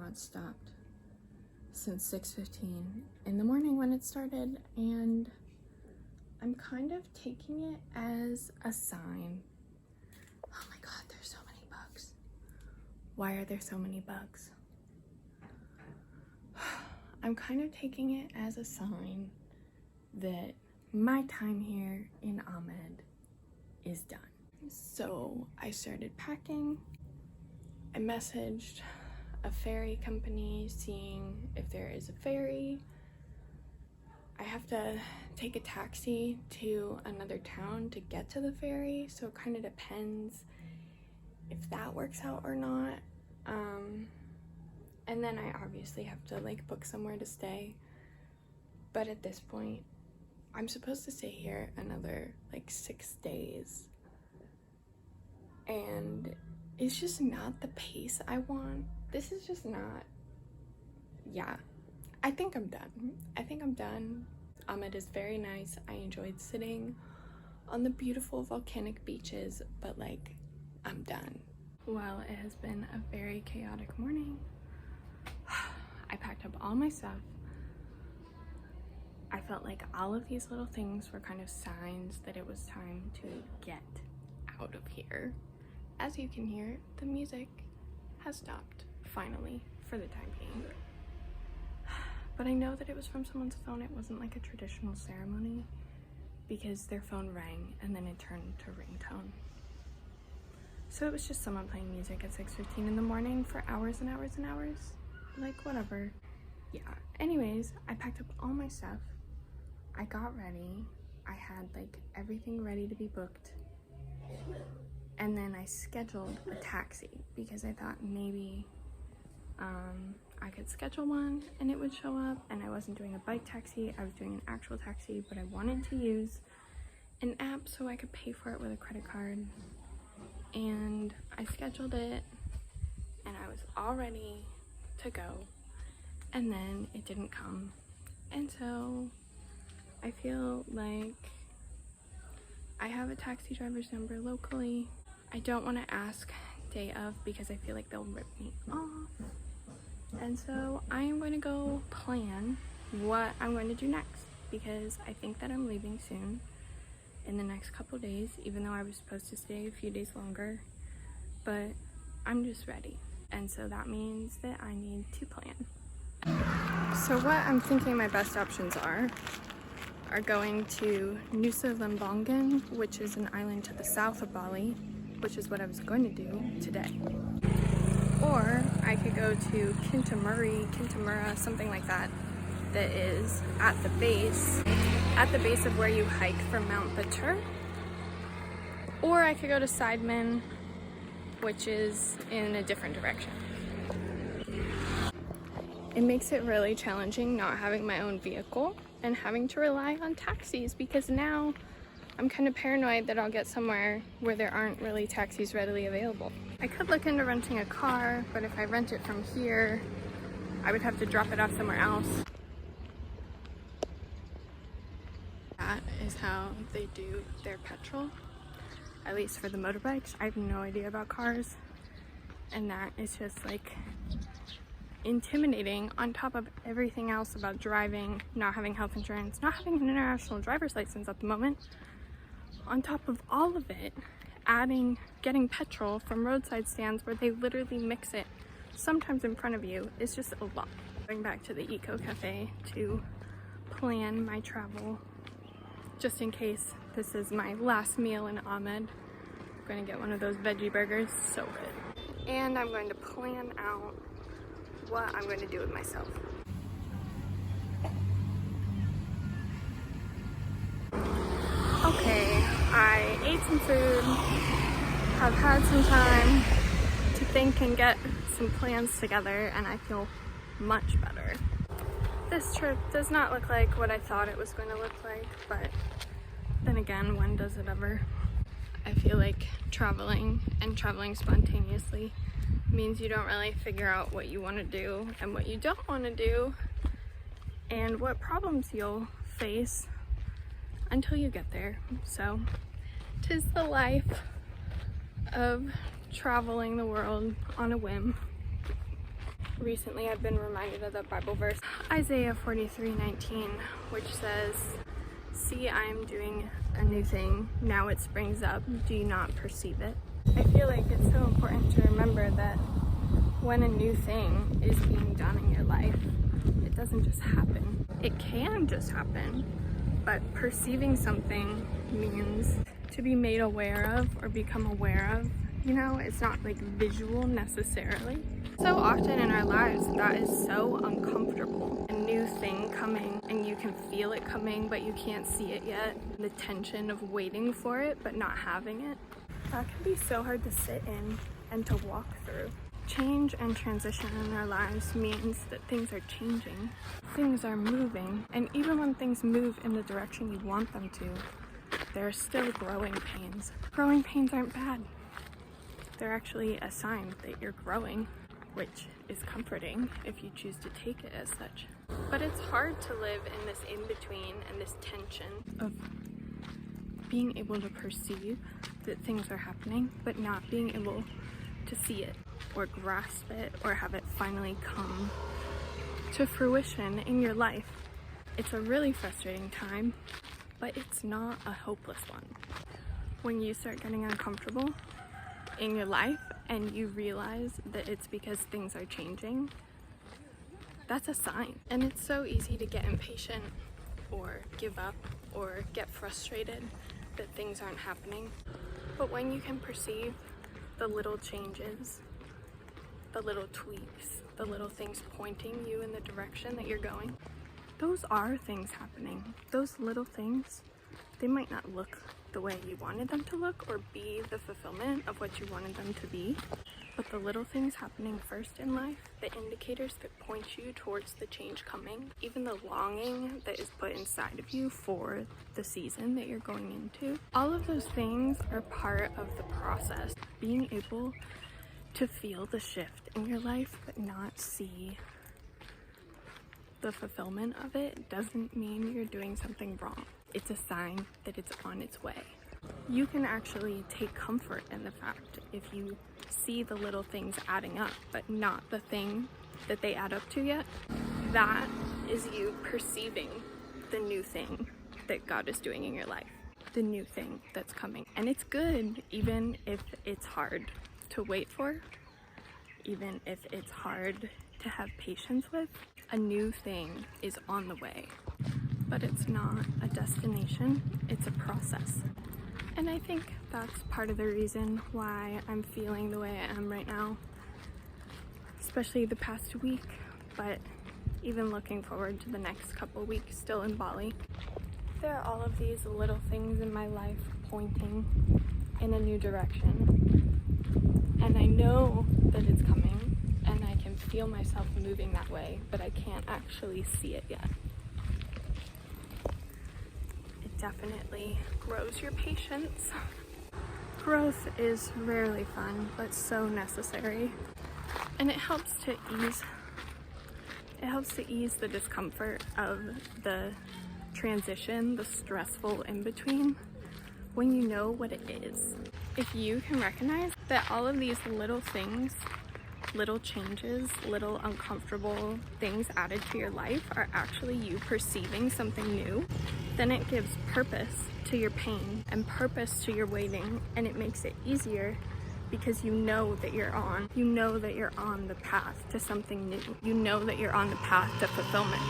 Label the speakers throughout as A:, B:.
A: not stopped since 6:15 in the morning when it started, and I'm kind of taking it as a sign. Oh my god, there's so many bugs. Why are there so many bugs? I'm kind of taking it as a sign that my time here in Ahmed is done. So I started packing. I messaged a ferry company seeing if there is a ferry. I have to take a taxi to another town to get to the ferry, so it kind of depends if that works out or not. And then I obviously have to like book somewhere to stay, but at this point I'm supposed to stay here another like 6 days, and it's just not the pace I want. This is just not, yeah, I think I'm done. Ahmed is very nice. I enjoyed sitting on the beautiful volcanic beaches, but like, I'm done. Well, it has been a very chaotic morning. I packed up all my stuff. I felt like all of these little things were kind of signs that it was time to get out of here. As you can hear, the music has stopped, finally, for the time being. But I know that it was from someone's phone. It wasn't like a traditional ceremony, because their phone rang and then it turned to ringtone. So it was just someone playing music at 6:15 in the morning for hours and hours and hours. Like, whatever. Yeah. Anyways, I packed up all my stuff. I got ready. I had like everything ready to be booked. And then I scheduled a taxi because I thought maybe I could schedule one and it would show up, and I wasn't doing a bike taxi, I was doing an actual taxi, but I wanted to use an app so I could pay for it with a credit card. And I scheduled it and I was all ready to go, and then it didn't come. And so I feel like I have a taxi driver's number locally. I don't want to ask day of because I feel like they'll rip me off. And so I am going to go plan what I'm going to do next, because I think that I'm leaving soon in the next couple days, even though I was supposed to stay a few days longer. But I'm just ready. And so that means that I need to plan. So what I'm thinking my best options are going to Nusa Lembongan, which is an island to the south of Bali, which is what I was going to do today. Or I could go to Kintamura, something like that, that is at the base of where you hike from Mount Batur. Or I could go to Sidemen, which is in a different direction. It makes it really challenging not having my own vehicle and having to rely on taxis, because now I'm kind of paranoid that I'll get somewhere where there aren't really taxis readily available. I could look into renting a car, but if I rent it from here, I would have to drop it off somewhere else. That is how they do their petrol, at least for the motorbikes. I have no idea about cars, and that is just like intimidating on top of everything else about driving, not having health insurance, not having an international driver's license at the moment. On top of all of it, getting petrol from roadside stands where they literally mix it sometimes in front of you is just a lot. Going back to the Eco Cafe to plan my travel, just in case this is my last meal in Ahmed. I'm going to get one of those veggie burgers, so good. And I'm going to plan out what I'm going to do with myself. Okay, I ate some food, have had some time to think and get some plans together, and I feel much better. This trip does not look like what I thought it was going to look like, but then again, when does it ever? I feel like traveling and traveling spontaneously means you don't really figure out what you want to do and what you don't want to do and what problems you'll face until you get there. So 'tis the life of traveling the world on a whim. Recently I've been reminded of the Bible verse, Isaiah 43:19, which says, "See, I am doing a new thing. Now it springs up. Do you not perceive it?" I feel like it's so important to remember that when a new thing is being done in your life, it doesn't just happen. It can just happen, but perceiving something means to be made aware of or become aware of. You know, it's not like visual necessarily. So often in our lives, that is so uncomfortable. A new thing coming and you can feel it coming, but you can't see it yet. The tension of waiting for it, but not having it. That can be so hard to sit in and to walk through. Change and transition in our lives means that things are changing. Things are moving. And even when things move in the direction you want them to, there are still growing pains. Growing pains aren't bad. They're actually a sign that you're growing, which is comforting if you choose to take it as such. But it's hard to live in this in-between and this tension of being able to perceive that things are happening, but not being able to see it or grasp it or have it finally come to fruition in your life. It's a really frustrating time, but it's not a hopeless one. When you start getting uncomfortable in your life and you realize that it's because things are changing, that's a sign. And it's so easy to get impatient or give up or get frustrated that things aren't happening. But when you can perceive the little changes, the little tweaks, the little things pointing you in the direction that you're going, those are things happening. Those little things, they might not look the way you wanted them to look or be the fulfillment of what you wanted them to be, but the little things happening first in life, the indicators that point you towards the change coming, even the longing that is put inside of you for the season that you're going into, all of those things are part of the process. Being able to feel the shift in your life but not see the fulfillment of it doesn't mean you're doing something wrong. It's a sign that it's on its way. You can actually take comfort in the fact if you see the little things adding up, but not the thing that they add up to yet. That is you perceiving the new thing that God is doing in your life, the new thing that's coming. And it's good, even if it's hard to wait for, even if it's hard to have patience with. A new thing is on the way, but it's not a destination, it's a process. And I think that's part of the reason why I'm feeling the way I am right now, especially the past week, but even looking forward to the next couple weeks still in Bali. There are all of these little things in my life pointing in a new direction, and I know that it's coming, and I can feel myself moving that way, but I can't actually see it yet. It definitely grows your patience. Growth is rarely fun, but so necessary. And it helps to ease the discomfort of the transition, the stressful in-between, when you know what it is. If you can recognize that all of these little things, little changes, little uncomfortable things added to your life are actually you perceiving something new, then it gives purpose to your pain and purpose to your waiting, and it makes it easier because you know that you're on the path to something new. You know that you're on the path to fulfillment.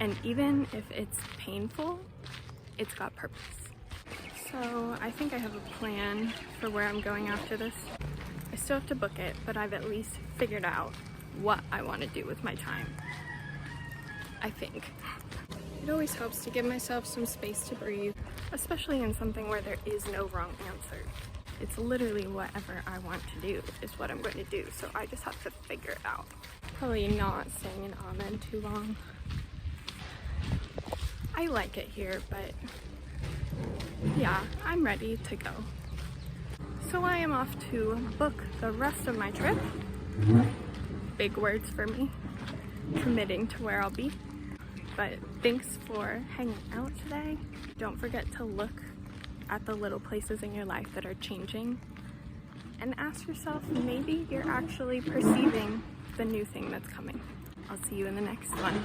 A: And even if it's painful, it's got purpose. So I think I have a plan for where I'm going after this. I still have to book it, but I've at least figured out what I want to do with my time, I think. It always helps to give myself some space to breathe, especially in something where there is no wrong answer. It's literally whatever I want to do is what I'm going to do, so I just have to figure it out. Probably not staying in Amen too long. I like it here, but yeah, I'm ready to go. So I am off to book the rest of my trip. Big words for me, committing to where I'll be. But thanks for hanging out today. Don't forget to look at the little places in your life that are changing and ask yourself, maybe you're actually perceiving the new thing that's coming. I'll see you in the next one.